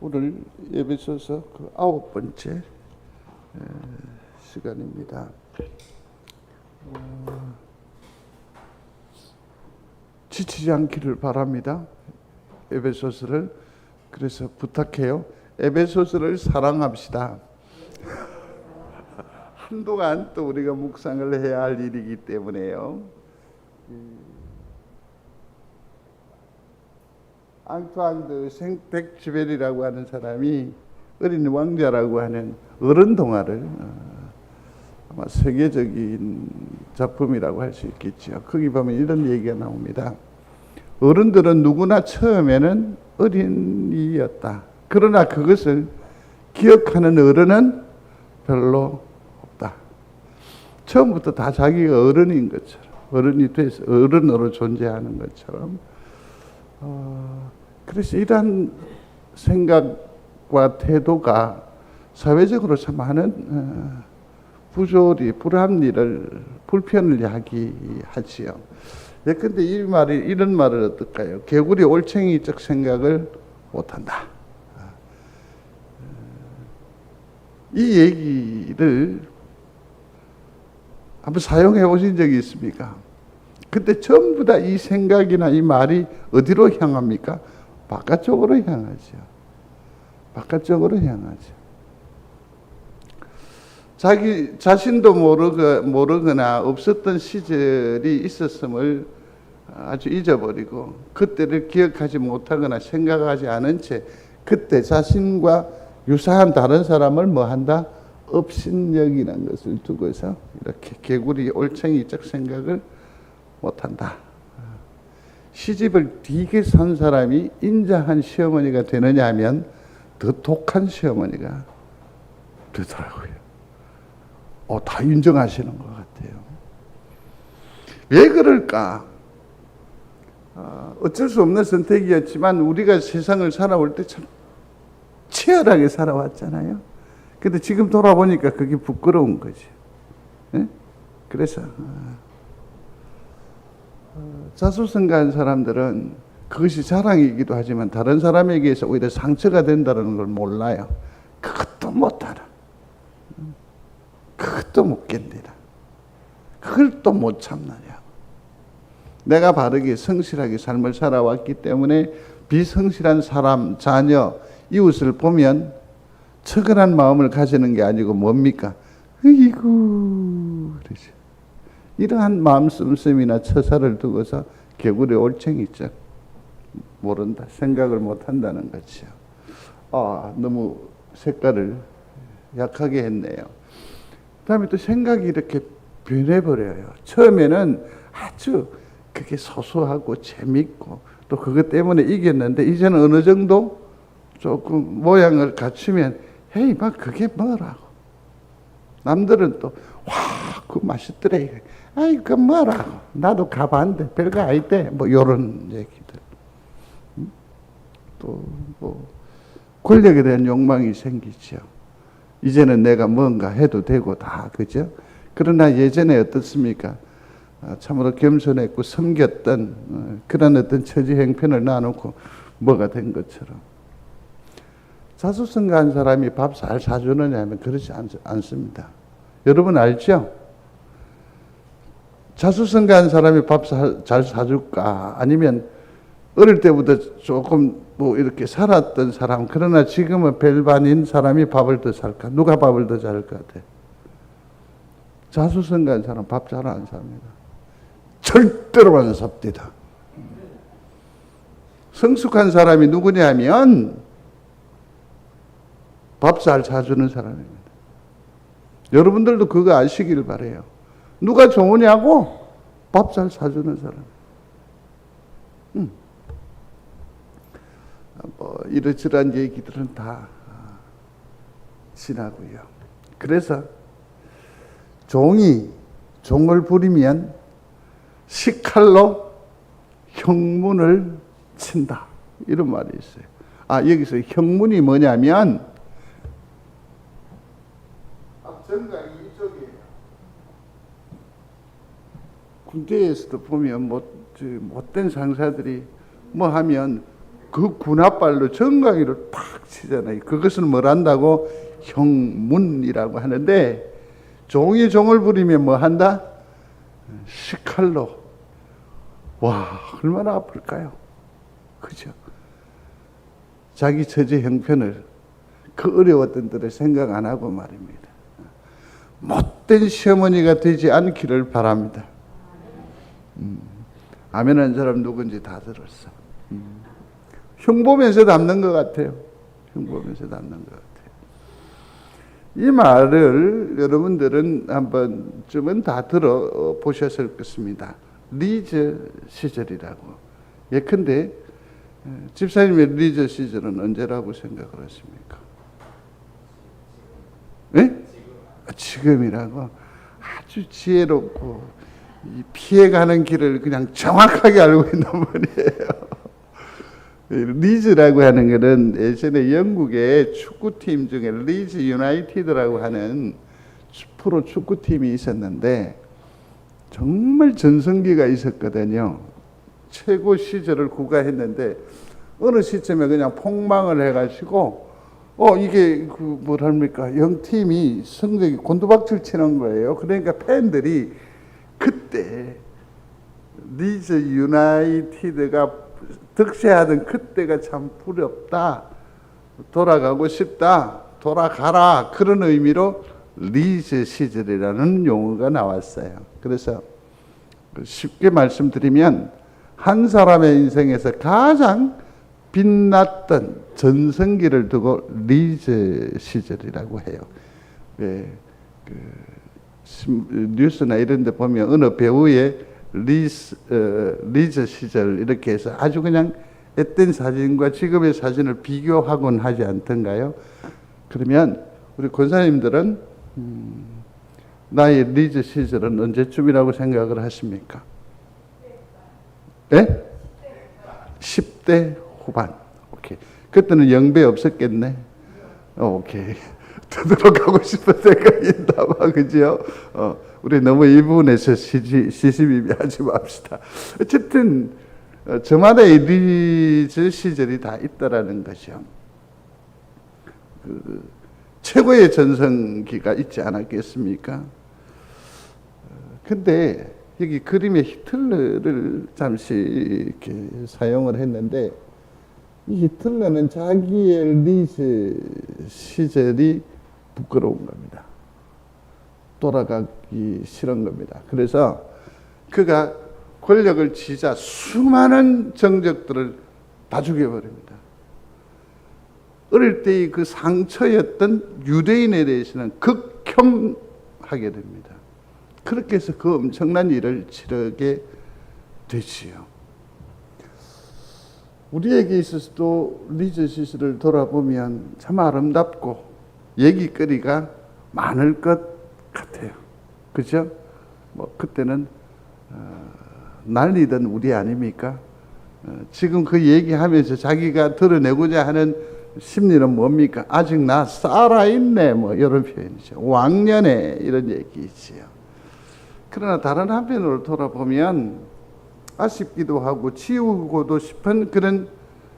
오늘 에베소서 그 9번째 시간입니다. 지치지 않기를 바랍니다. 에베소서를 그래서 부탁해요. 에베소서를 사랑합시다. 한동안 또 우리가 묵상을 해야 할 일이기 때문에요. 앙투안 드 생텍쥐베리라고 하는 사람이 어린 왕자라고 하는 어른 동화를 아마 세계적인 작품이라고 할 수 있겠죠. 거기 보면 이런 얘기가 나옵니다. 어른들은 누구나 처음에는 어린이였다. 그러나 그것을 기억하는 어른은 별로 없다. 처음부터 다 자기가 어른인 것처럼, 어른이 돼서 어른으로 존재하는 것처럼. 그래서 이러한 생각과 태도가 사회적으로 참 많은 부조리, 불합리를, 불편을 야기하지요. 예컨대 이런 말을 어떨까요? 개구리 올챙이적 생각을 못한다. 이 얘기를 한번 사용해 보신 적이 있습니까? 근데 전부 다 이 생각이나 이 말이 어디로 향합니까? 바깥쪽으로 향하죠. 바깥쪽으로 향하죠. 자기 자신도 모르거나 없었던 시절이 있었음을 아주 잊어버리고 그때를 기억하지 못하거나 생각하지 않은 채 그때 자신과 유사한 다른 사람을 뭐한다? 업신여기는 것을 두고서 이렇게 개구리 올챙이적 생각을 못한다. 시집을 되게 산 사람이 인자한 시어머니가 되느냐 하면 더 독한 시어머니가 되더라고요. 다 인정하시는 것 같아요. 왜 그럴까? 어쩔 수 없는 선택이었지만 우리가 세상을 살아올 때 참 치열하게 살아왔잖아요. 근데 지금 돌아보니까 그게 부끄러운 거죠. 네? 그래서 자수성가한 사람들은 그것이 자랑이기도 하지만 다른 사람에게서 오히려 상처가 된다는 걸 몰라요. 그것도 못 알아. 그것도 못 견디라. 그걸 또 못 참느냐. 내가 바르게 성실하게 삶을 살아왔기 때문에 비성실한 사람, 자녀, 이웃을 보면 처근한 마음을 가지는 게 아니고 뭡니까? 으이구 그러죠. 이러한 마음 씀씀이나 처사를 두고서 개구리 올챙이죠. 모른다. 생각을 못한다는 거죠. 너무 색깔을 약하게 했네요. 그 다음에 또 생각이 이렇게 변해버려요. 처음에는 아주 그게 소소하고 재밌고 또 그것 때문에 이겼는데 이제는 어느 정도 조금 모양을 갖추면 헤이 막 그게 뭐라고. 남들은 또 그거 맛있더래. 아이 그 뭐라고. 나도 가봤는데 별거 아닌데 뭐 요런 얘기들. 또 뭐 권력에 대한 욕망이 생기죠. 이제는 내가 뭔가 해도 되고 다 그죠? 그러나 예전에 어떻습니까? 참으로 겸손했고 섬겼던 그런 어떤 처지 행편을 놔놓고 뭐가 된 것처럼. 자수성가한 사람이 밥 잘 사주느냐 하면 그렇지 않습니다. 여러분 알죠? 자수성가한 사람이 밥 잘 사줄까? 아니면 어릴 때부터 조금 뭐 이렇게 살았던 사람, 그러나 지금은 별반인 사람이 밥을 더 살까? 누가 밥을 더 잘 것 같아? 자수성가한 사람 밥 잘 안 삽니다. 절대로 안 삽니다. 성숙한 사람이 누구냐 하면 밥 잘 사주는 사람입니다. 여러분들도 그거 아시길 바라요. 누가 좋으냐고? 밥 잘 사주는 사람. 뭐 이러저러한 얘기들은 다 지나고요. 그래서 종을 부리면 식칼로 형문을 친다. 이런 말이 있어요. 여기서 형문이 뭐냐면 앞전강이 이쪽이에요. 군대에서도 보면 못된 상사들이 뭐 하면 그 군합발로 정강이를 팍 치잖아요. 그것을 뭘 한다고? 형문이라고 하는데, 종이 종을 부리면 뭐 한다? 식칼로. 와, 얼마나 아플까요? 그죠? 자기 처지 형편을, 그 어려웠던 때를 생각 안 하고 말입니다. 못된 시어머니가 되지 않기를 바랍니다. 아멘 한 사람 누군지 다 들었어. 흉보면서 담는 것 같아요. 흉보면서 담는 것 같아요. 이 말을 여러분들은 한 번쯤은 다 들어보셨을 것입니다. 리저 시절이라고. 예컨대 집사님의 리저 시절은 언제라고 생각을 하십니까? 네? 지금이라고. 아주 지혜롭고 피해가는 길을 그냥 정확하게 알고 있는 분이에요. 리즈라고 하는 것은 예전에 영국의 축구팀 중에 리즈 유나이티드라고 하는 프로 축구팀이 있었는데 정말 전성기가 있었거든요. 최고 시절을 구가했는데 어느 시점에 그냥 폭망을 해가지고 이게 뭐랄까 영팀이 성적이 곤두박질 치는 거예요. 그러니까 팬들이 그때 리즈 유나이티드가 득세하던 그때가 참 부럽다. 돌아가고 싶다. 돌아가라. 그런 의미로 리즈 시절이라는 용어가 나왔어요. 그래서 쉽게 말씀드리면 한 사람의 인생에서 가장 빛났던 전성기를 두고 리즈 시절이라고 해요. 뉴스나 이런 데 보면 어느 배우의 리즈 시절 이렇게 해서 아주 그냥 앳된 사진과 지금의 사진을 비교하곤 하지 않던가요? 그러면 우리 권사님들은 나의 리즈 시절은 언제쯤이라고 생각을 하십니까? 네? 10대 후반. 오케이. 그때는 영배 없었겠네. 오케이. 되돌아가고 싶은 생각이 있나 봐. 그죠? 우리 너무 이 부분에서 시시비비하지 맙시다. 어쨌든 저마다의 리즈 시절이 다 있다라는 것이요. 최고의 전성기가 있지 않았겠습니까? 근데 여기 그림에 히틀러를 잠시 이렇게 사용을 했는데 이 히틀러는 자기의 리즈 시절이 부끄러운 겁니다. 돌아가기 싫은 겁니다. 그래서 그가 권력을 쥐자 수많은 정적들을 다 죽여버립니다. 어릴 때의 그 상처였던 유대인에 대해서는 극혐하게 됩니다. 그렇게 해서 그 엄청난 일을 치르게 되지요. 우리에게 있어서도 리즈 시절을 돌아보면 참 아름답고 얘기거리가 많을 것 같아요. 그죠? 그때는 난리던 우리 아닙니까? 지금 그 얘기하면서 자기가 드러내고자 하는 심리는 뭡니까? 아직 나 살아있네, 이런 표현이죠. 왕년에 이런 얘기이지요. 그러나 다른 한편으로 돌아보면 아쉽기도 하고 지우고도 싶은 그런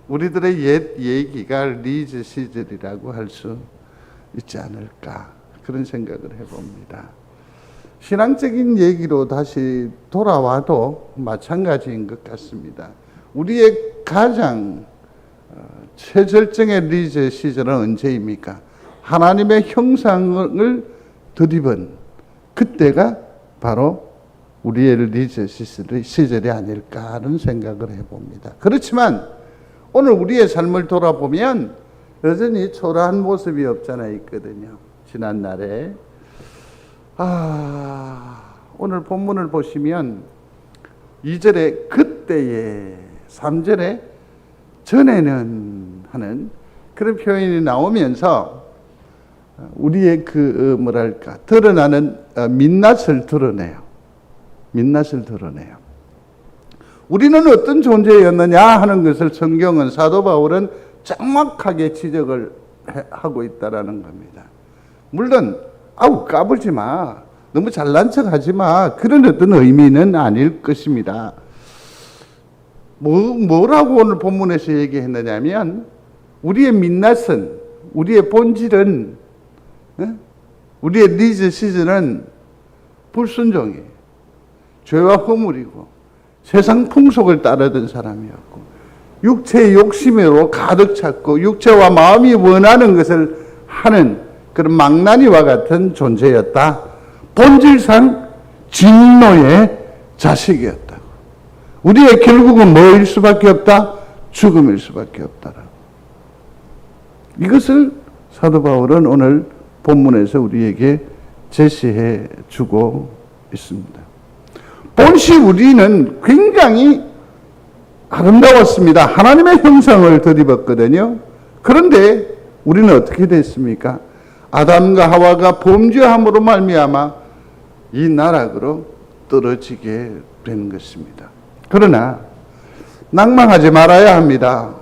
우리들의 옛 얘기가 리즈 시절이라고 할 수 있지 않을까, 그런 생각을 해봅니다. 신앙적인 얘기로 다시 돌아와도 마찬가지인 것 같습니다. 우리의 가장 최절정의 리즈 시절은 언제입니까? 하나님의 형상을 덧입은 그때가 바로 우리의 리즈 시절이 아닐까 하는 생각을 해봅니다. 그렇지만 오늘 우리의 삶을 돌아보면 여전히 초라한 모습이 없잖아 있거든요. 지난날에 오늘 본문을 보시면 2절에 그때에 3절에 전에는 하는 그런 표현이 나오면서 우리의 드러나는 민낯을 드러내요. 민낯을 드러내요. 우리는 어떤 존재였느냐 하는 것을 성경은 사도 바울은 정확하게 지적을 하고 있다라는 겁니다. 물론 까불지 마, 너무 잘난 척하지 마, 그런 어떤 의미는 아닐 것입니다. 뭐라고 오늘 본문에서 얘기했느냐면 우리의 민낯은, 우리의 본질은, 우리의 리즈 시즌은 불순종이에요. 죄와 허물이고 세상 풍속을 따르던 사람이었고 육체의 욕심으로 가득 찼고 육체와 마음이 원하는 것을 하는 그런 망나니와 같은 존재였다. 본질상 진노의 자식이었다. 우리의 결국은 뭐일 수밖에 없다? 죽음일 수밖에 없다라고. 이것을 사도 바울은 오늘 본문에서 우리에게 제시해 주고 있습니다. 본시 우리는 굉장히 아름다웠습니다. 하나님의 형상을 덧입었거든요. 그런데 우리는 어떻게 됐습니까? 아담과 하와가 범죄함으로 말미암아 이 나락으로 떨어지게 된 것입니다. 그러나 낭망하지 말아야 합니다.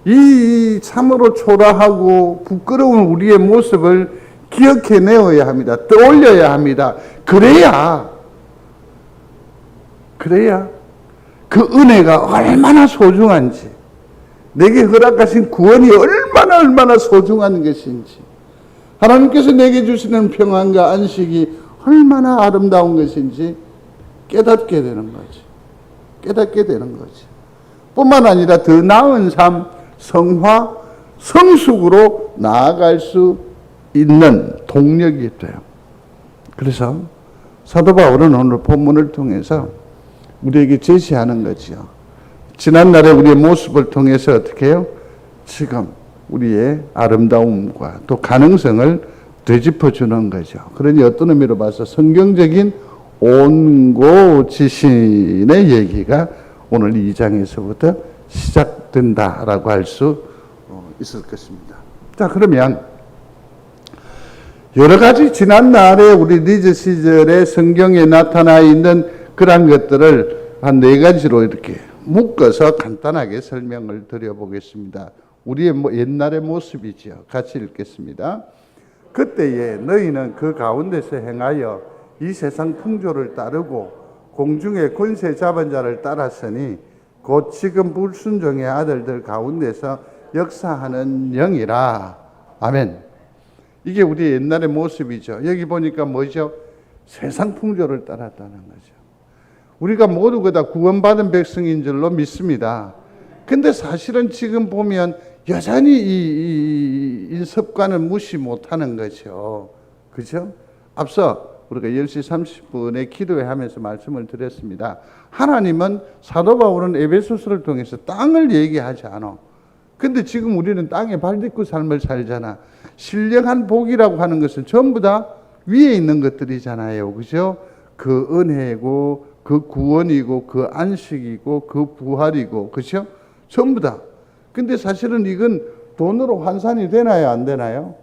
이 참으로 초라하고 부끄러운 우리의 모습을 기억해내어야 합니다. 떠올려야 합니다. 그래야 그 은혜가 얼마나 소중한지, 내게 허락하신 구원이 얼마나 소중한 것인지, 하나님께서 내게 주시는 평안과 안식이 얼마나 아름다운 것인지 깨닫게 되는 거지. 뿐만 아니라 더 나은 삶, 성화, 성숙으로 나아갈 수 있는 동력이 돼요. 그래서 사도 바울은 오늘 본문을 통해서 우리에게 제시하는 거지요. 지난날의 우리의 모습을 통해서 어떻게 해요? 지금 우리의 아름다움과 또 가능성을 되짚어주는 거죠. 그러니 어떤 의미로 봐서 성경적인 온고지신의 얘기가 오늘 2장에서부터 시작된다라고 할 수 있을 것입니다. 자, 그러면 여러 가지 지난날에 우리 리즈 시절에 성경에 나타나 있는 그런 것들을 한 4가지로 이렇게 묶어서 간단하게 설명을 드려보겠습니다. 우리의 옛날의 모습이지요. 같이 읽겠습니다. 그때에 너희는 그 가운데서 행하여 이 세상 풍조를 따르고 공중의 권세 잡은 자를 따랐으니 곧 지금 불순종의 아들들 가운데서 역사하는 영이라. 아멘. 이게 우리 옛날의 모습이죠. 여기 보니까 뭐죠? 세상 풍조를 따랐다는 거죠. 우리가 모두 다 구원받은 백성인 줄로 믿습니다. 근데 사실은 지금 보면 여전히 이 습관을 무시 못하는 거죠. 그죠? 앞서 우리가 10시 30분에 기도회 하면서 말씀을 드렸습니다. 하나님은 사도 바울은 에베소서를 통해서 땅을 얘기하지 않아. 근데 지금 우리는 땅에 발 딛고 삶을 살잖아. 신령한 복이라고 하는 것은 전부 다 위에 있는 것들이잖아요. 그죠? 그 은혜고, 그 구원이고, 그 안식이고, 그 부활이고, 그죠? 전부 다. 근데 사실은 이건 돈으로 환산이 되나요? 안 되나요?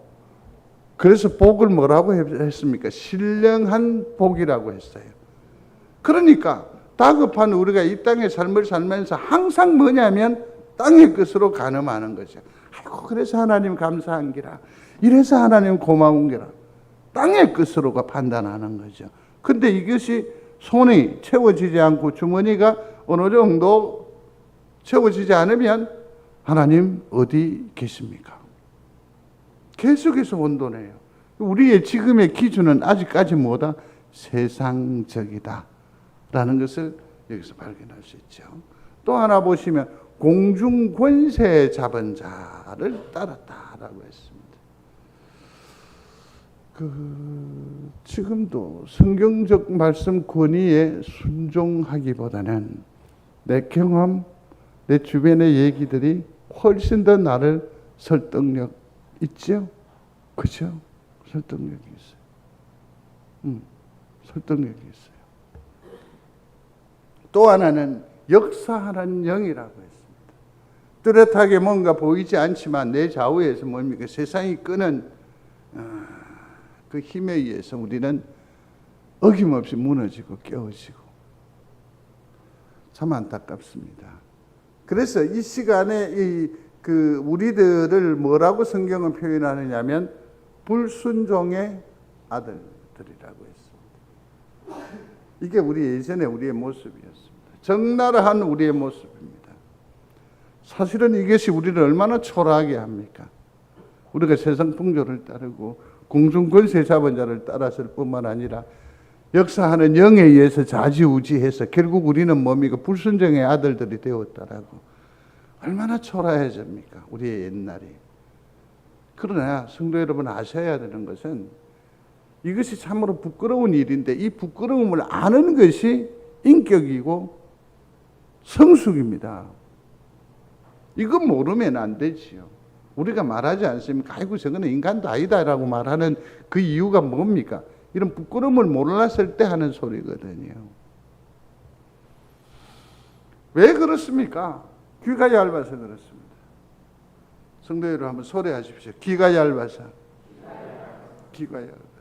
그래서 복을 뭐라고 했습니까? 신령한 복이라고 했어요. 그러니까 다급한 우리가 이 땅의 삶을 살면서 항상 뭐냐면 땅의 것으로 가늠하는 거죠. 아이고, 그래서 하나님 감사한 기라. 이래서 하나님 고마운 기라. 땅의 것으로가 판단하는 거죠. 근데 이것이 손이 채워지지 않고 주머니가 어느 정도 채워지지 않으면 하나님 어디 계십니까? 계속해서 혼돈해요. 우리의 지금의 기준은 아직까지 뭐다? 세상적이다 라는 것을 여기서 발견할 수 있죠. 또 하나 보시면 공중 권세 잡은 자를 따랐다라고 했습니다. 지금도 성경적 말씀 권위에 순종하기보다는 내 경험, 내 주변의 얘기들이 훨씬 더 나를 설득력 있죠? 그죠? 설득력이 있어요. 설득력이 있어요. 또 하나는 역사하는 영이라고 했습니다. 뚜렷하게 뭔가 보이지 않지만 내 좌우에서 뭡니까? 세상이 끄는 그 힘에 의해서 우리는 어김없이 무너지고 깨어지고 참 안타깝습니다. 그래서 이 시간에 우리들을 뭐라고 성경은 표현하느냐면 불순종의 아들들이라고 했습니다. 이게 우리 예전에 우리의 모습이었습니다. 적나라한 우리의 모습입니다. 사실은 이것이 우리를 얼마나 초라하게 합니까? 우리가 세상 풍조를 따르고 공중 권세 잡은 자를 따랐을 뿐만 아니라 역사하는 영에 의해서 좌지우지해서 결국 우리는 뭡니까? 불순종의 아들들이 되었다라고. 얼마나 초라해집니까? 우리의 옛날이. 그러나 성도 여러분 아셔야 되는 것은 이것이 참으로 부끄러운 일인데 이 부끄러움을 아는 것이 인격이고 성숙입니다. 이거 모르면 안 되지요. 우리가 말하지 않습니까? 아이고 저거는 인간도 아니다라고 말하는 그 이유가 뭡니까? 이런 부끄러움을 몰랐을 때 하는 소리거든요. 왜 그렇습니까? 귀가 얇아서 그렇습니다. 성도 여러분 한번 소리하십시오. 귀가 얇아서. 귀가 얇아서.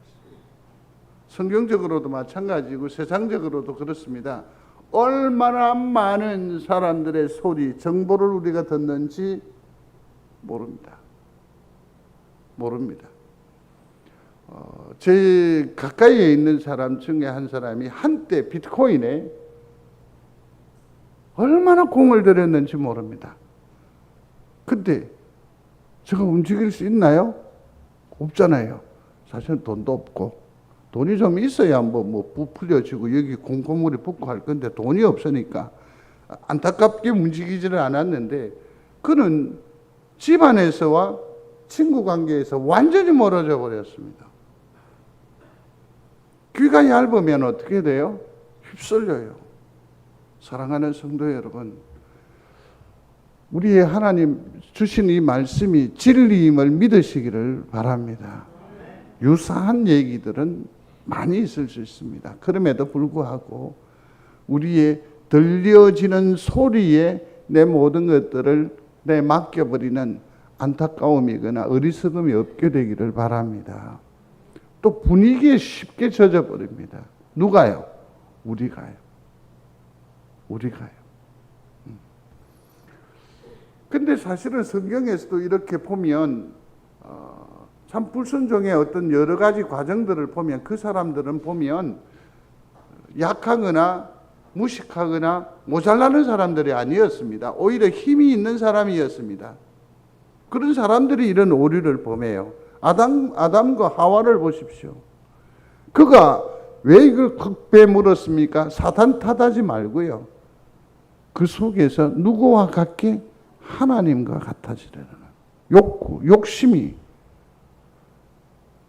성경적으로도 마찬가지고 세상적으로도 그렇습니다. 얼마나 많은 사람들의 소리, 정보를 우리가 듣는지 모릅니다. 모릅니다. 제 가까이에 있는 사람 중에 한 사람이 한때 비트코인에 얼마나 공을 들였는지 모릅니다. 근데 제가 움직일 수 있나요? 없잖아요. 사실은 돈도 없고 돈이 좀 있어야 뭐 부풀려지고 여기 공고물이 붙고 할 건데 돈이 없으니까 안타깝게 움직이지를 않았는데 그는 집안에서와 친구 관계에서 완전히 멀어져 버렸습니다. 귀가 얇으면 어떻게 돼요? 휩쓸려요. 사랑하는 성도 여러분, 우리의 하나님 주신 이 말씀이 진리임을 믿으시기를 바랍니다. 유사한 얘기들은 많이 있을 수 있습니다. 그럼에도 불구하고 우리의 들려지는 소리에 내 모든 것들을 내 맡겨버리는 안타까움이거나 어리석음이 없게 되기를 바랍니다. 또 분위기에 쉽게 젖어버립니다. 누가요? 우리가요. 우리가요. 근데 사실은 성경에서도 이렇게 보면 참 불순종의 어떤 여러 가지 과정들을 보면 그 사람들은 보면 약하거나 무식하거나 모자라는 사람들이 아니었습니다. 오히려 힘이 있는 사람이었습니다. 그런 사람들이 이런 오류를 범해요. 아담과 하와를 보십시오. 그가 왜 이걸 극배 물었습니까? 사탄 탓하지 말고요. 그 속에서 누구와 같게 하나님과 같아지려는 욕구, 욕심이.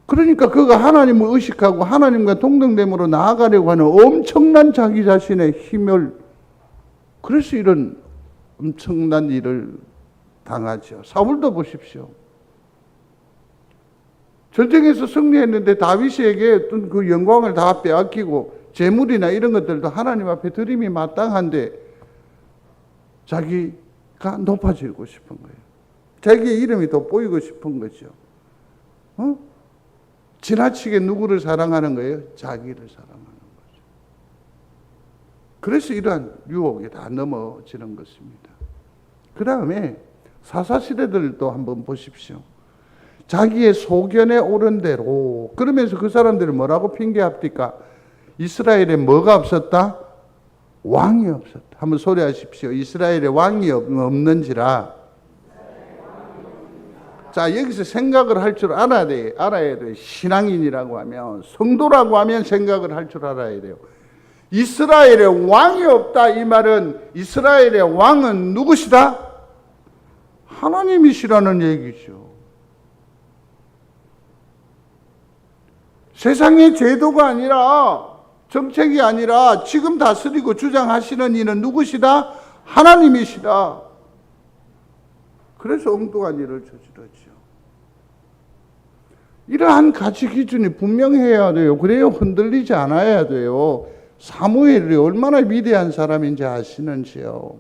그러니까 그가 하나님을 의식하고 하나님과 동등됨으로 나아가려고 하는 엄청난 자기 자신의 힘을, 그래서 이런 엄청난 일을 당하죠. 사울도 보십시오. 전쟁에서 승리했는데 다윗에게 어떤 그 영광을 다 빼앗기고 재물이나 이런 것들도 하나님 앞에 드림이 마땅한데 자기가 높아지고 싶은 거예요. 자기의 이름이 돋보이고 싶은 거죠. 지나치게 누구를 사랑하는 거예요? 자기를 사랑하는 거죠. 그래서 이러한 유혹에 다 넘어지는 것입니다. 그 다음에 사사시대들도 한번 보십시오. 자기의 소견에 오른 대로, 그러면서 그 사람들이 뭐라고 핑계합니까? 이스라엘에 뭐가 없었다? 왕이 없었다. 한번 소리하십시오. 이스라엘에 왕이 없는지라. 자, 여기서 생각을 할 줄 알아야 돼요. 신앙인이라고 하면, 성도라고 하면 생각을 할 줄 알아야 돼요. 이스라엘에 왕이 없다. 이 말은 이스라엘의 왕은 누구시다? 하나님이시라는 얘기죠. 세상의 제도가 아니라, 정책이 아니라 지금 다스리고 주장하시는 이는 누구시다? 하나님이시다. 그래서 엉뚱한 일을 저지르죠. 이러한 가치 기준이 분명해야 돼요. 그래야 흔들리지 않아야 돼요. 사무엘이 얼마나 위대한 사람인지 아시는지요?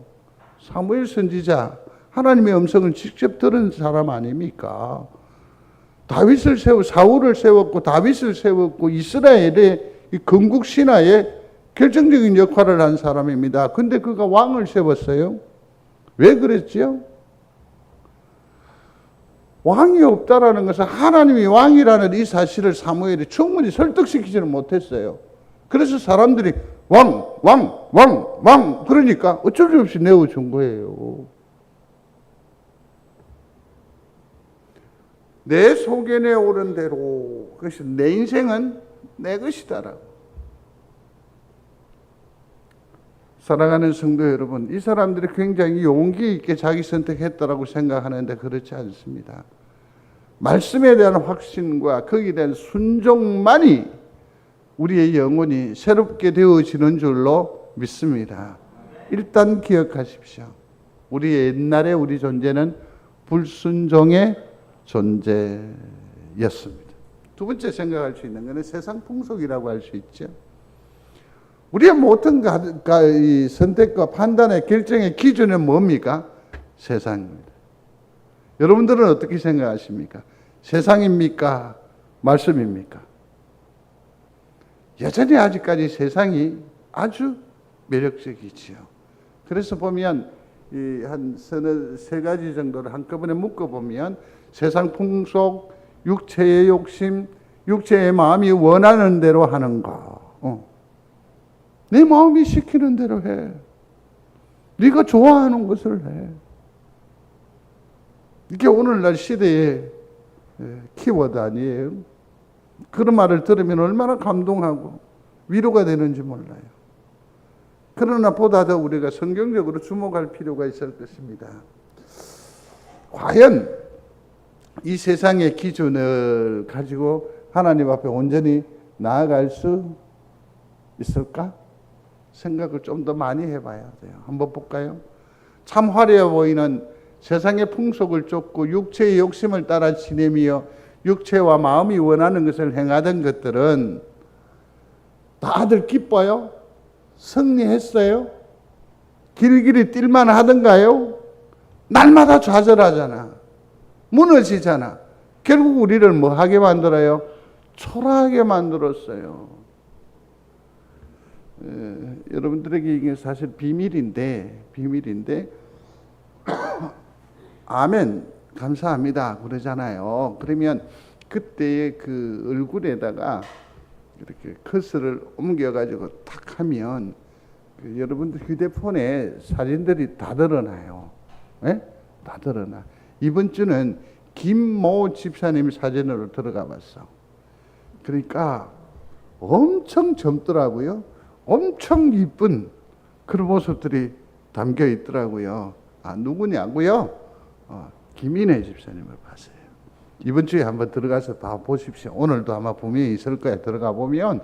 사무엘 선지자, 하나님의 음성을 직접 들은 사람 아닙니까? 다윗을 사울을 세웠고 다윗을 세웠고 이스라엘의 이 건국 신화에 결정적인 역할을 한 사람입니다. 근데 그가 왕을 세웠어요. 왜 그랬지요? 왕이 없다라는 것은 하나님이 왕이라는 이 사실을 사무엘이 충분히 설득시키지는 못했어요. 그래서 사람들이 왕 그러니까 어쩔 수 없이 내어준 거예요. 내 속에 내 오른 대로, 그것이 내 인생은 내 것이다라고. 사랑하는 성도 여러분, 이 사람들이 굉장히 용기 있게 자기 선택했다라고 생각하는데 그렇지 않습니다. 말씀에 대한 확신과 거기에 대한 순종만이 우리의 영혼이 새롭게 되어지는 줄로 믿습니다. 일단 기억하십시오. 우리 옛날에 우리 존재는 불순종의 존재였습니다. 두 번째 생각할 수 있는 것은 세상 풍속이라고 할 수 있죠. 우리의 모든 선택과 판단의 결정의 기준은 뭡니까? 세상입니다. 여러분들은 어떻게 생각하십니까? 세상입니까? 말씀입니까? 여전히 아직까지 세상이 아주 매력적이지요. 그래서 보면 한 서너 세 가지 정도를 한꺼번에 묶어보면 세상 풍속, 육체의 욕심, 육체의 마음이 원하는 대로 하는 거. 내 마음이 시키는 대로 해. 네가 좋아하는 것을 해. 이게 오늘날 시대의 키워드 아니에요? 그런 말을 들으면 얼마나 감동하고 위로가 되는지 몰라요. 그러나 보다 더 우리가 성경적으로 주목할 필요가 있을 것입니다. 과연 이 세상의 기준을 가지고 하나님 앞에 온전히 나아갈 수 있을까? 생각을 좀 더 많이 해봐야 돼요. 한번 볼까요? 참 화려해 보이는 세상의 풍속을 쫓고 육체의 욕심을 따라 지내며 육체와 마음이 원하는 것을 행하던 것들은 다들 기뻐요? 승리했어요? 길길이 뛸만 하던가요? 날마다 좌절하잖아. 무너지잖아. 결국 우리를 뭐 하게 만들어요? 초라하게 만들었어요. 여러분들에게 이게 사실 비밀인데 아멘 감사합니다 그러잖아요. 그러면 그때의 그 얼굴에다가 이렇게 커서를 옮겨가지고 탁 하면 여러분들 휴대폰에 사진들이 다 드러나요. 네? 다 드러나. 이번 주는 김모 집사님 사진으로 들어가 봤어. 그러니까 엄청 젊더라고요. 엄청 이쁜 그런 모습들이 담겨 있더라고요. 누구냐고요? 김인혜 집사님을 봤어요. 이번 주에 한번 들어가서 봐 보십시오. 오늘도 아마 분명히 있을 거야. 들어가 보면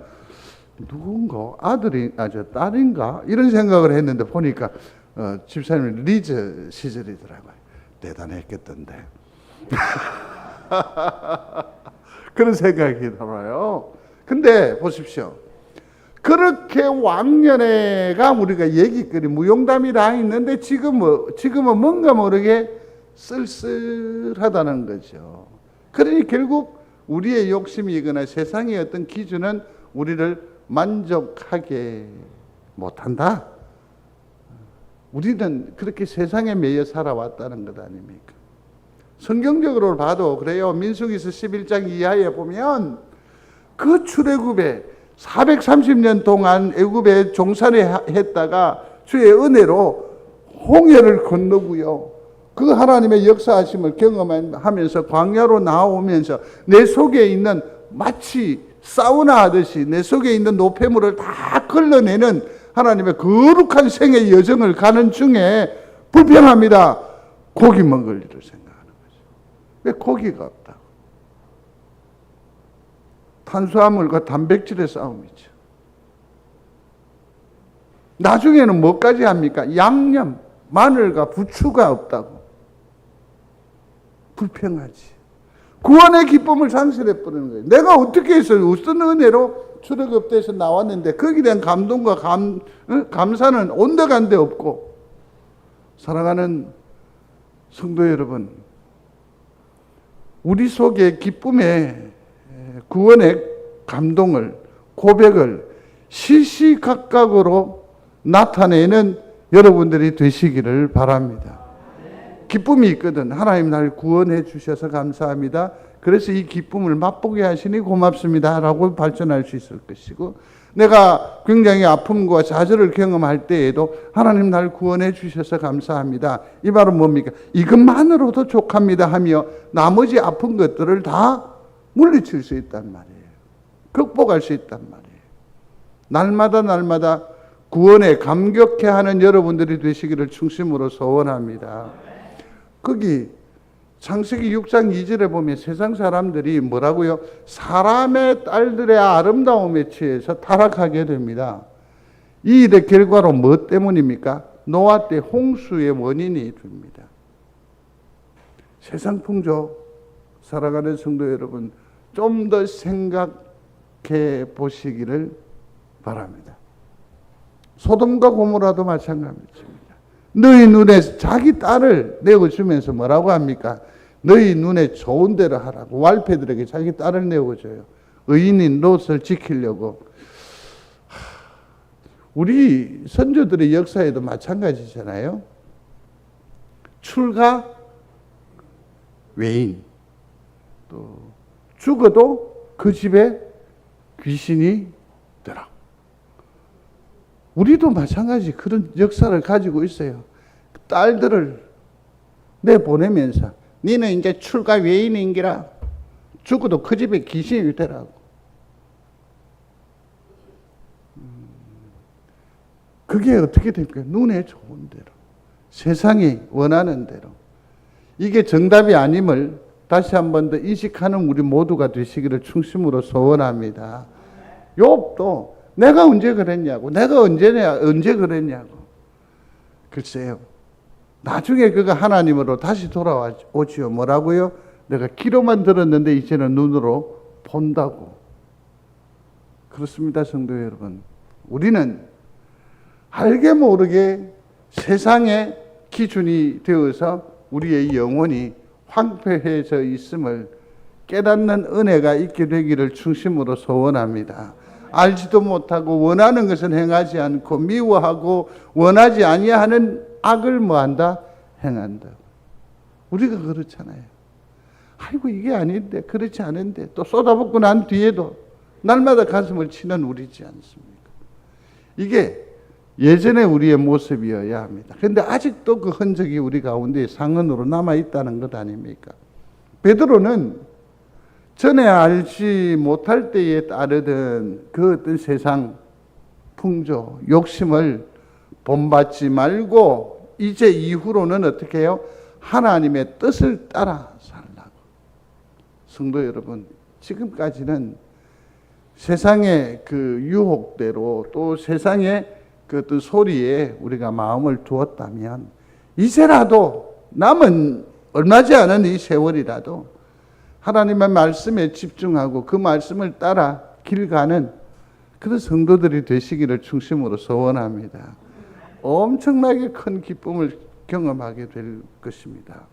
누군가 아들이 딸인가 이런 생각을 했는데 보니까 집사님 리즈 시절이더라고요. 대단했겠던데. 그런 생각이 들어요. 근데 보십시오. 그렇게 왕년에가 우리가 얘기거리 무용담이 다 있는데 지금은 뭔가 모르게 쓸쓸하다는 거죠. 그러니 결국 우리의 욕심이거나 세상의 어떤 기준은 우리를 만족하게 못한다. 우리는 그렇게 세상에 매여 살아왔다는 것 아닙니까? 성경적으로 봐도 그래요. 민수기서 11장 이하에 보면 그 출애굽에 430년 동안 애굽에 종살이했다가 주의 은혜로 홍해를 건너고요. 그 하나님의 역사하심을 경험하면서 광야로 나오면서 내 속에 있는 마치 사우나 하듯이 내 속에 있는 노폐물을 다 걸러내는 하나님의 거룩한 생의 여정을 가는 중에 불평합니다. 고기 먹을 일을 생각하는 거죠. 왜 고기가 없다고? 탄수화물과 단백질의 싸움이죠. 나중에는 뭐까지 합니까? 양념, 마늘과 부추가 없다고. 불평하지. 구원의 기쁨을 상실해 버리는 거예요. 내가 어떻게 했어요? 무슨 은혜로 출애굽돼서 나왔는데 거기에 대한 감동과 감사는 온데간데 없고. 사랑하는 성도 여러분, 우리 속에 기쁨의 구원의 감동을 고백을 시시각각으로 나타내는 여러분들이 되시기를 바랍니다. 기쁨이 있거든. 하나님 날 구원해 주셔서 감사합니다. 그래서 이 기쁨을 맛보게 하시니 고맙습니다 라고 발전할 수 있을 것이고, 내가 굉장히 아픔과 좌절을 경험할 때에도 하나님 날 구원해 주셔서 감사합니다. 이 말은 뭡니까? 이것만으로도 족합니다 하며 나머지 아픈 것들을 다 물리칠 수 있단 말이에요. 극복할 수 있단 말이에요. 날마다 구원에 감격해하는 여러분들이 되시기를 중심으로 소원합니다. 거기 창세기 6장 2절에 보면 세상 사람들이 뭐라고요? 사람의 딸들의 아름다움에 취해서 타락하게 됩니다. 이 일의 결과로 뭐 때문입니까? 노아 때 홍수의 원인이 됩니다. 세상 풍조 살아가는 성도 여러분, 좀 더 생각해 보시기를 바랍니다. 소돔과 고모라도 마찬가지입니다. 너희 눈에 자기 딸을 내어주면서 뭐라고 합니까? 너희 눈에 좋은 대로 하라고 wal패들에게 자기 딸을 내어줘요. 의인인 롯을 지키려고. 우리 선조들의 역사에도 마찬가지잖아요. 출가 외인, 또 죽어도 그 집에 귀신이 들어. 우리도 마찬가지 그런 역사를 가지고 있어요. 딸들을 내보내면서 니는 이제 출가 외인인기라 죽어도 그 집에 귀신이 되라고. 그게 어떻게 됩니까? 눈에 좋은 대로, 세상이 원하는 대로. 이게 정답이 아님을 다시 한 번 더 인식하는 우리 모두가 되시기를 충심으로 소원합니다. 욥도 내가 언제 그랬냐고, 내가 언제 그랬냐고. 글쎄요, 나중에 그가 하나님으로 다시 돌아오지요. 뭐라고요? 내가 귀로만 들었는데 이제는 눈으로 본다고. 그렇습니다, 성도 여러분. 우리는 알게 모르게 세상의 기준이 되어서 우리의 영혼이 황폐해져 있음을 깨닫는 은혜가 있게 되기를 중심으로 소원합니다. 알지도 못하고 원하는 것은 행하지 않고 미워하고 원하지 아니하는 악을 뭐한다? 행한다. 우리가 그렇잖아요. 아이고 이게 아닌데, 그렇지 않은데, 또 쏟아붓고 난 뒤에도 날마다 가슴을 치는 우리지 않습니까? 이게 예전에 우리의 모습이어야 합니다. 그런데 아직도 그 흔적이 우리 가운데 상흔으로 남아있다는 것 아닙니까? 베드로는 전에 알지 못할 때에 따르던 그 어떤 세상 풍조, 욕심을 본받지 말고 이제 이후로는 어떻게 해요? 하나님의 뜻을 따라 살라고. 성도 여러분, 지금까지는 세상의 그 유혹대로 또 세상의 그 어떤 소리에 우리가 마음을 두었다면 이제라도 남은 얼마지 않은 이 세월이라도 하나님의 말씀에 집중하고 그 말씀을 따라 길 가는 그런 성도들이 되시기를 중심으로 소원합니다. 엄청나게 큰 기쁨을 경험하게 될 것입니다.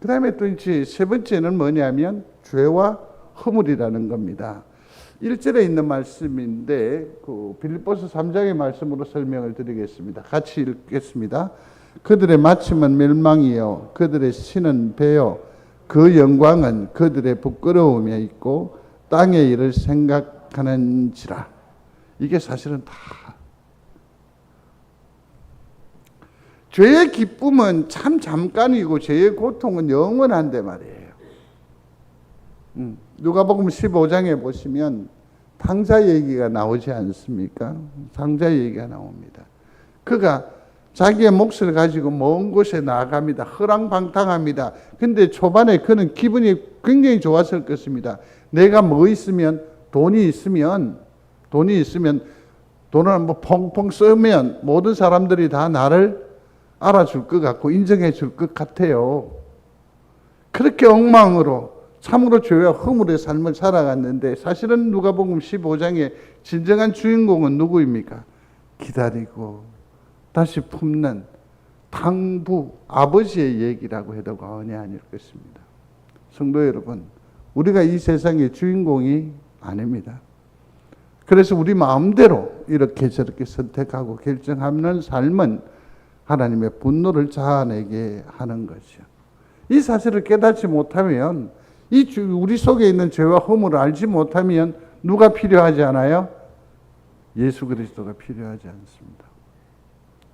그 다음에 또 이제 세 번째는 뭐냐면 죄와 허물이라는 겁니다. 1절에 있는 말씀인데 그 빌립보서 3장의 말씀으로 설명을 드리겠습니다. 같이 읽겠습니다. 그들의 마침은 멸망이요 그들의 신은 배요 그 영광은 그들의 부끄러움에 있고 땅의 일을 생각하는지라. 이게 사실은 다 죄의 기쁨은 참 잠깐이고 죄의 고통은 영원한데 말이에요. 누가복음 15장에 보시면 탕자 얘기가 나오지 않습니까? 탕자 얘기가 나옵니다. 그가 자기의 몫을 가지고 먼 곳에 나아갑니다. 허랑방탕합니다. 근데 초반에 그는 기분이 굉장히 좋았을 것입니다. 내가 뭐 있으면 돈이 있으면 돈을 한번 펑펑 쓰면 모든 사람들이 다 나를 알아줄 것 같고 인정해 줄 것 같아요. 그렇게 엉망으로 참으로 죄와 허물의 삶을 살아갔는데 사실은 누가복음 15장의 진정한 주인공은 누구입니까? 기다리고 다시 품는 당부 아버지의 얘기라고 해도 과언이 아닐 것입니다. 성도 여러분, 우리가 이 세상의 주인공이 아닙니다. 그래서 우리 마음대로 이렇게 저렇게 선택하고 결정하는 삶은 하나님의 분노를 자아내게 하는 것이요. 이 사실을 깨닫지 못하면 우리 속에 있는 죄와 허물을 알지 못하면 누가 필요하지 않아요? 예수 그리스도가 필요하지 않습니다.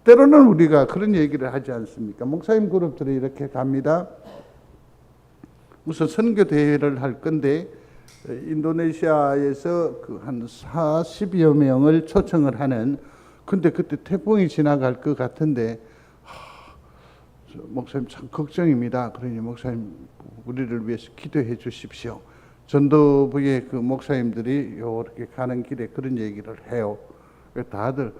때로는 우리가 그런 얘기를 하지 않습니까? 목사님 그룹들이 이렇게 갑니다. 무슨 선교 대회를 할 건데 인도네시아에서 그 한 40여 명을 초청을 하는, 근데 그때 태풍이 지나갈 것 같은데 목사님 참 걱정입니다. 그러니 목사님 우리를 위해서 기도해 주십시오. 전도부의 그 목사님들이 이렇게 가는 길에 그런 얘기를 해요. 다들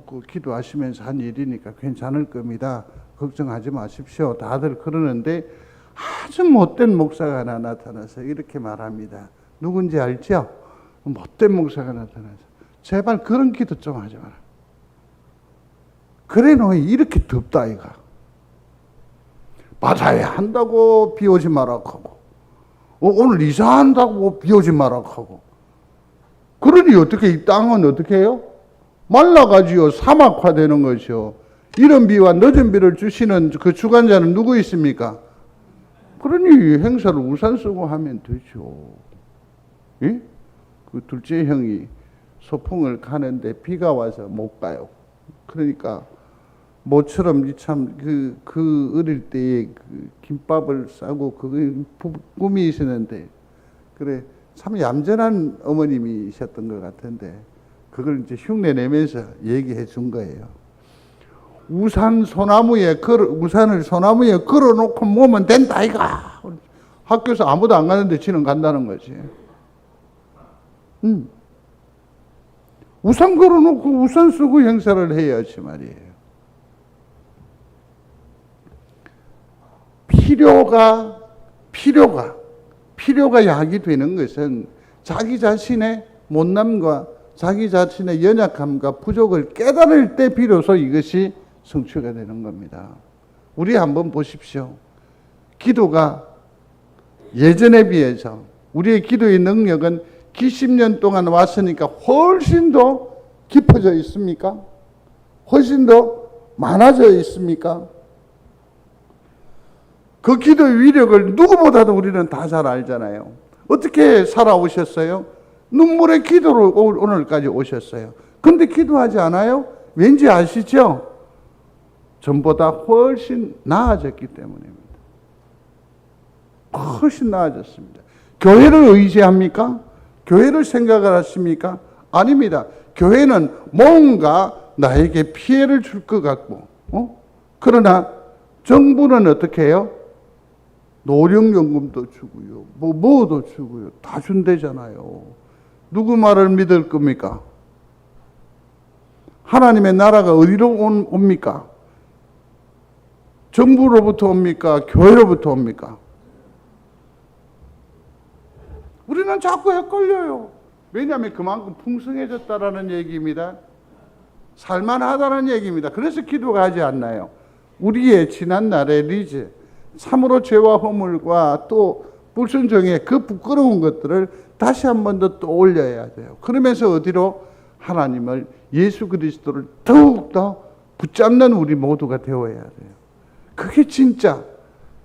그 기도하시면서 한 일이니까 괜찮을 겁니다. 걱정하지 마십시오. 다들 그러는데 아주 못된 목사가 하나 나타나서 이렇게 말합니다. 누군지 알죠? 못된 목사가 나타나서 제발 그런 기도 좀 하지 마라. 그래 놓이 이렇게 덥다 이가. 받아야 한다고 비 오지 말라고 하고 오늘 이사한다고 비 오지 말라고 하고, 그러니 어떻게 이 땅은 어떻게 해요? 말라가지고 사막화되는 것이요. 이른 비와 늦은 비를 주시는 그 주관자는 누구 있습니까? 그러니 행사를 우산 쓰고 하면 되죠. 예? 그 둘째 형이 소풍을 가는데 비가 와서 못 가요. 그러니까 모처럼 참 그 어릴 때에 그 김밥을 싸고 그 꿈이 있었는데, 그래 참 얌전한 어머님이셨던 것 같은데 그걸 이제 흉내 내면서 얘기해 준 거예요. 우산을 소나무에 걸어놓고 모으면 된다 이가. 학교에서 아무도 안 가는데 지는 간다는 거지. 우산 걸어놓고 우산 쓰고 행사를 해야지 말이에요. 필요가 약이 되는 것은 자기 자신의 못남과 자기 자신의 연약함과 부족을 깨달을 때 비로소 이것이 성취가 되는 겁니다. 우리 한번 보십시오. 기도가 예전에 비해서 우리의 기도의 능력은 기십 년 동안 왔으니까 훨씬 더 깊어져 있습니까? 훨씬 더 많아져 있습니까? 그 기도의 위력을 누구보다도 우리는 다 잘 알잖아요. 어떻게 살아오셨어요? 눈물의 기도로 오늘까지 오셨어요. 근데 기도하지 않아요? 왠지 아시죠? 전보다 훨씬 나아졌기 때문입니다. 훨씬 나아졌습니다. 교회를 의지합니까? 교회를 생각을 하십니까? 아닙니다. 교회는 뭔가 나에게 피해를 줄 것 같고, 그러나 정부는 어떻게 해요? 노령연금도 주고요, 뭐도 주고요, 다 준대잖아요. 누구 말을 믿을 겁니까? 하나님의 나라가 어디로 옵니까? 정부로부터 옵니까? 교회로부터 옵니까? 우리는 자꾸 헷갈려요. 왜냐하면 그만큼 풍성해졌다라는 얘기입니다. 살만하다는 얘기입니다. 그래서 기도가 하지 않나요? 우리의 지난날의 리즈, 참으로 죄와 허물과 또 불순종의 그 부끄러운 것들을 다시 한 번 더 떠올려야 돼요. 그러면서 어디로? 하나님을, 예수 그리스도를 더욱더 붙잡는 우리 모두가 되어야 돼요. 그게 진짜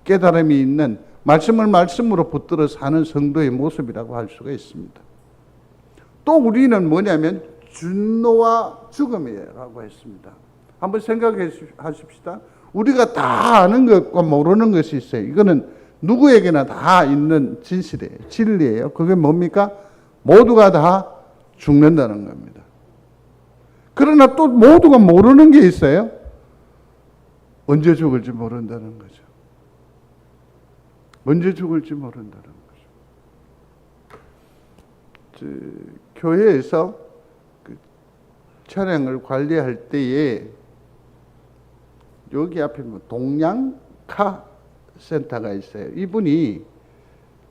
깨달음이 있는, 말씀을 말씀으로 붙들어 사는 성도의 모습이라고 할 수가 있습니다. 또 우리는 뭐냐면 준노와 죽음이라고 했습니다. 한번 생각해 하십시다. 우리가 다 아는 것과 모르는 것이 있어요. 이거는 누구에게나 다 있는 진실이에요. 진리예요. 그게 뭡니까? 모두가 다 죽는다는 겁니다. 그러나 또 모두가 모르는 게 있어요. 언제 죽을지 모른다는 거죠. 언제 죽을지 모른다는 거죠. 교회에서 그 차량을 관리할 때에 여기 앞에 동양카 센터가 있어요. 이분이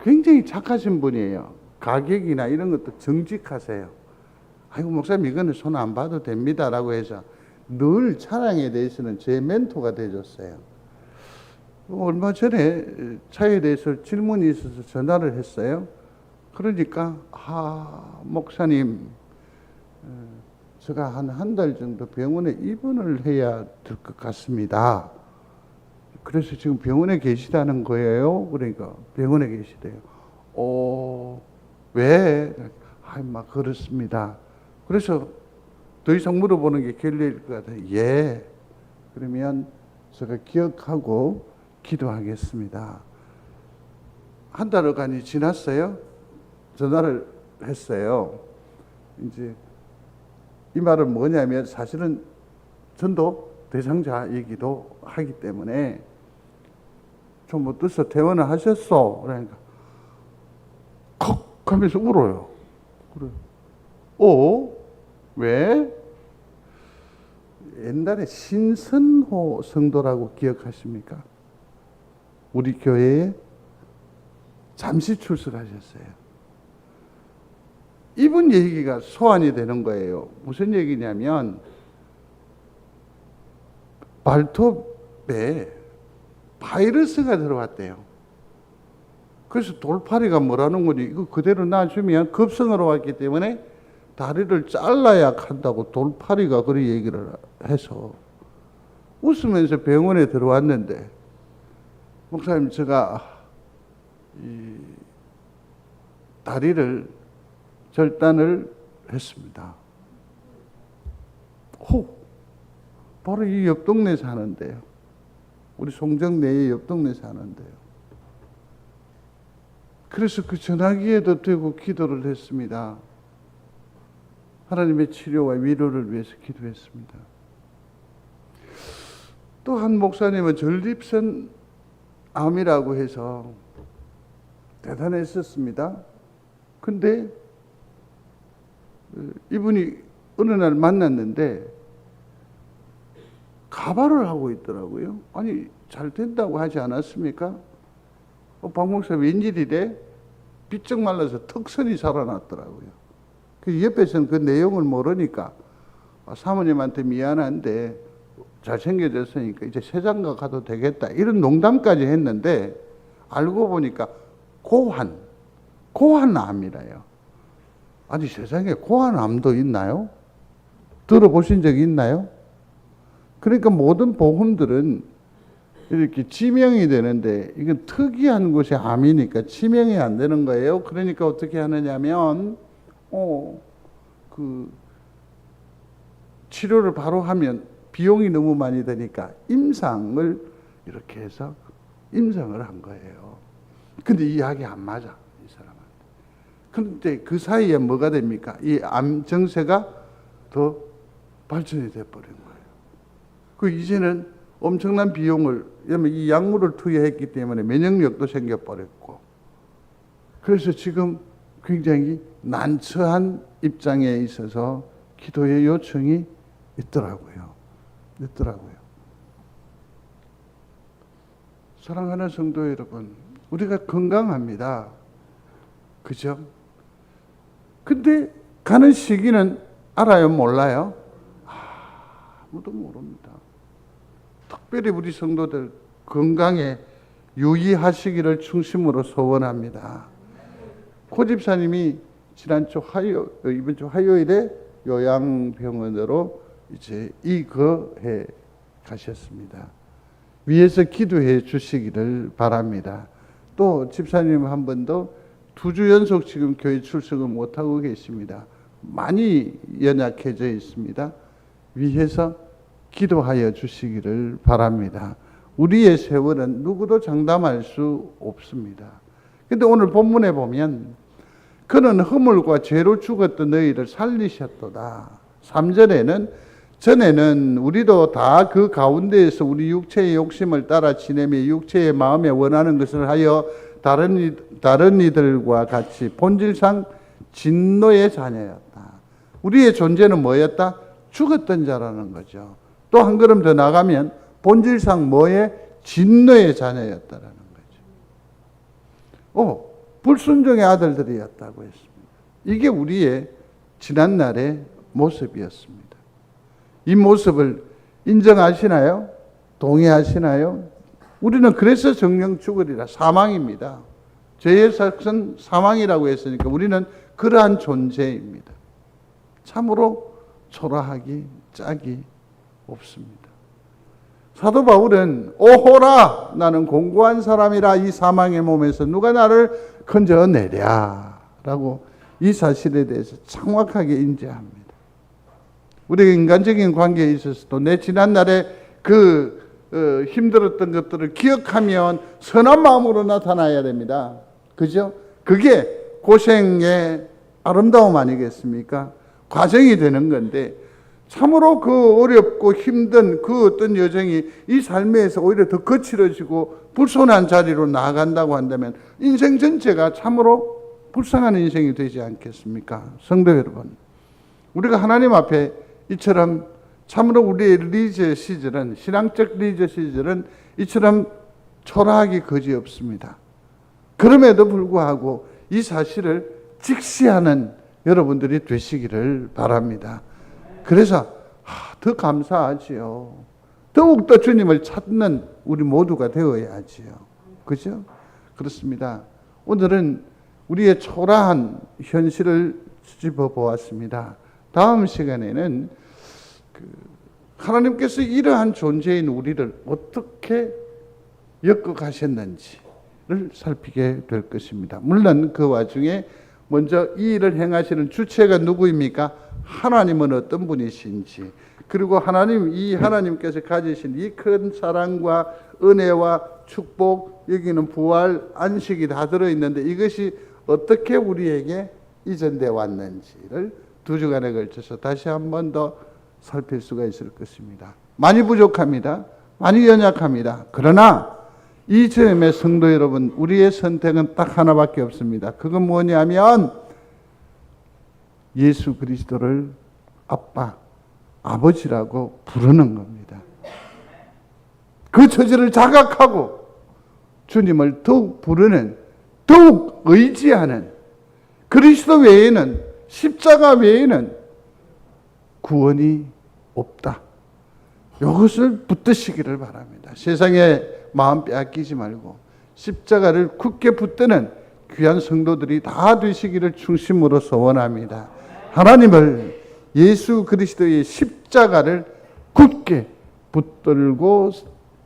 굉장히 착하신 분이에요. 가격이나 이런 것도 정직하세요. 아이고 목사님 이거는 손 안 봐도 됩니다라고 해서 늘 차량에 대해서는 제 멘토가 되어줬어요. 얼마 전에 차에 대해서 질문이 있어서 전화를 했어요. 그러니까 목사님 제가 한 달 정도 병원에 입원을 해야 될 것 같습니다. 그래서 지금 병원에 계시다는 거예요. 그러니까 병원에 계시대요. 왜? 막 그렇습니다. 그래서 더 이상 물어보는 게 결례일 것 같아요. 예. 그러면 제가 기억하고 기도하겠습니다. 한 달여간이 지났어요. 전화를 했어요. 이제 이 말은 뭐냐면 사실은 전도 대상자이기도 하기 때문에 좀 어떠서 퇴원을 하셨어? 그러니까 컥 하면서 울어요. 그래. 왜? 옛날에 신선호 성도라고 기억하십니까? 우리 교회에 잠시 출석하셨어요. 이분 얘기가 소환이 되는 거예요. 무슨 얘기냐면 발톱에 바이러스가 들어왔대요. 그래서 돌팔이가 뭐라는 거지? 이거 그대로 놔주면 급성으로 왔기 때문에 다리를 잘라야 한다고 돌팔이가 그리 얘기를 해서 웃으면서 병원에 들어왔는데, 목사님 제가 이 다리를 절단을 했습니다. 바로 이 옆 동네 사는데요. 우리 송정내의 옆 동네 사는데요. 그래서 그 전화기에도 대고 기도를 했습니다. 하나님의 치료와 위로를 위해서 기도했습니다. 또 한 목사님은 전립선 암이라고 해서 대단했었습니다. 근데 이분이 어느 날 만났는데 가발을 하고 있더라고요. 아니 잘 된다고 하지 않았습니까? 박 목사 웬일이래? 비쩍 말라서 턱선이 살아났더라고요. 그 옆에서는 그 내용을 모르니까 사모님한테 미안한데 잘생겨졌으니까 이제 세장가 가도 되겠다 이런 농담까지 했는데 알고 보니까 고환암이라요. 아니 세상에 고환암도 있나요? 들어보신 적이 있나요? 그러니까 모든 보험들은 이렇게 지명이 되는데 이건 특이한 것이 암이니까 지명이 안 되는 거예요. 그러니까 어떻게 하느냐면 그 치료를 바로 하면 비용이 너무 많이 드니까 임상을 이렇게 해서 임상을 한 거예요. 근데 이 약이 안 맞아, 이 사람한테. 그런데 그 사이에 뭐가 됩니까? 이 암 증세가 더 발전이 돼버린 거예요. 그 이제는 엄청난 비용을, 왜냐면 이 약물을 투여했기 때문에 면역력도 생겨버렸고, 그래서 지금 굉장히 난처한 입장에 있어서 기도의 요청이 있더라고요. 사랑하는 성도 여러분, 우리가 건강합니다. 그죠? 근데 가는 시기는 알아요? 몰라요? 아무도 모릅니다. 특별히 우리 성도들 건강에 유의하시기를 중심으로 소원합니다. 고 집사님이 이번 주 화요일에 요양병원으로 이제 이거해 가셨습니다. 위에서 기도해 주시기를 바랍니다. 또 집사님 한 번도 2주 연속 지금 교회 출석을 못하고 계십니다. 많이 연약해져 있습니다. 위에서 기도하여 주시기를 바랍니다. 우리의 세월은 누구도 장담할 수 없습니다. 근데 오늘 본문에 보면 그는 허물과 죄로 죽었던 너희를 살리셨도다. 3절에는 전에는 우리도 다 그 가운데에서 우리 육체의 욕심을 따라 지내며 육체의 마음에 원하는 것을 하여 다른 이들과 같이 본질상 진노의 자녀였다. 우리의 존재는 뭐였다? 죽었던 자라는 거죠. 또 한 걸음 더 나가면 본질상 뭐의? 진노의 자녀였다라는 거죠. 불순종의 아들들이었다고 했습니다. 이게 우리의 지난날의 모습이었습니다. 이 모습을 인정하시나요? 동의하시나요? 우리는 그래서 정령 죽으리라, 사망입니다. 죄의 삭은 사망이라고 했으니까 우리는 그러한 존재입니다. 참으로 초라하기 짝이 없습니다. 사도 바울은 오호라, 나는 공고한 사람이라, 이 사망의 몸에서 누가 나를 건져내랴 라고 이 사실에 대해서 정확하게 인지합니다. 우리 인간적인 관계에 있어서도 내 지난날에 힘들었던 것들을 기억하면 선한 마음으로 나타나야 됩니다. 그죠? 그게 고생의 아름다움 아니겠습니까? 과정이 되는 건데, 참으로 그 어렵고 힘든 그 어떤 여정이 이 삶에서 오히려 더 거칠어지고 불손한 자리로 나아간다고 한다면 인생 전체가 참으로 불쌍한 인생이 되지 않겠습니까? 성도 여러분, 우리가 하나님 앞에 이처럼 참으로 우리의 리저 시절은, 신앙적 리저 시절은 이처럼 초라하기 그지없습니다. 그럼에도 불구하고 이 사실을 직시하는 여러분들이 되시기를 바랍니다. 그래서 더 감사하지요. 더욱더 주님을 찾는 우리 모두가 되어야지요. 그죠? 그렇습니다. 오늘은 우리의 초라한 현실을 수집어 보았습니다. 다음 시간에는 하나님께서 이러한 존재인 우리를 어떻게 엮어가셨는지를 살피게 될 것입니다. 물론 그 와중에 먼저 이 일을 행하시는 주체가 누구입니까? 하나님은 어떤 분이신지, 그리고 이 하나님께서 가지신 이 큰 사랑과 은혜와 축복, 여기는 부활, 안식이 다 들어있는데 이것이 어떻게 우리에게 이전되어 왔는지를 2주간에 걸쳐서 다시 한 번 더 살필 수가 있을 것입니다. 많이 부족합니다. 많이 연약합니다. 그러나 이 점에 성도 여러분, 우리의 선택은 딱 하나밖에 없습니다. 그건 뭐냐면 예수 그리스도를 아빠, 아버지라고 부르는 겁니다. 그 처지를 자각하고 주님을 더욱 부르는, 더욱 의지하는, 그리스도 외에는, 십자가 외에는 구원이 없다. 이것을 붙드시기를 바랍니다. 세상에 마음 빼앗기지 말고 십자가를 굳게 붙드는 귀한 성도들이 다 되시기를 중심으로 소원합니다. 하나님을, 예수 그리스도의 십자가를 굳게 붙들고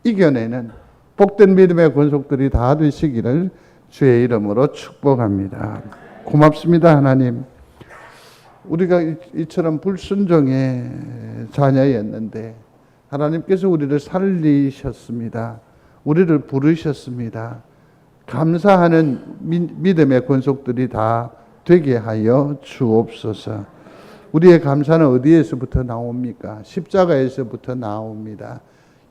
이겨내는 복된 믿음의 권속들이 다 되시기를 주의 이름으로 축복합니다. 고맙습니다. 하나님, 우리가 이처럼 불순종의 자녀였는데 하나님께서 우리를 살리셨습니다. 우리를 부르셨습니다. 감사하는 믿음의 권속들이 다 되게 하여 주옵소서. 우리의 감사는 어디에서부터 나옵니까? 십자가에서부터 나옵니다.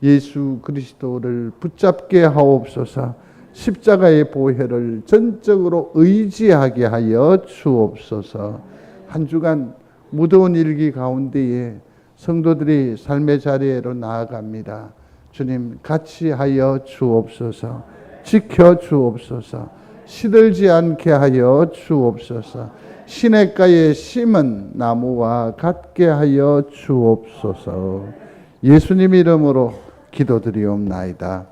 예수 그리스도를 붙잡게 하옵소서. 십자가의 보혈을 전적으로 의지하게 하여 주옵소서. 한 주간 무더운 일기 가운데에 성도들이 삶의 자리로 나아갑니다. 주님, 같이 하여 주옵소서. 지켜 주옵소서. 시들지 않게 하여 주옵소서. 시냇가에 심은 나무와 같게 하여 주옵소서. 예수님 이름으로 기도드리옵나이다.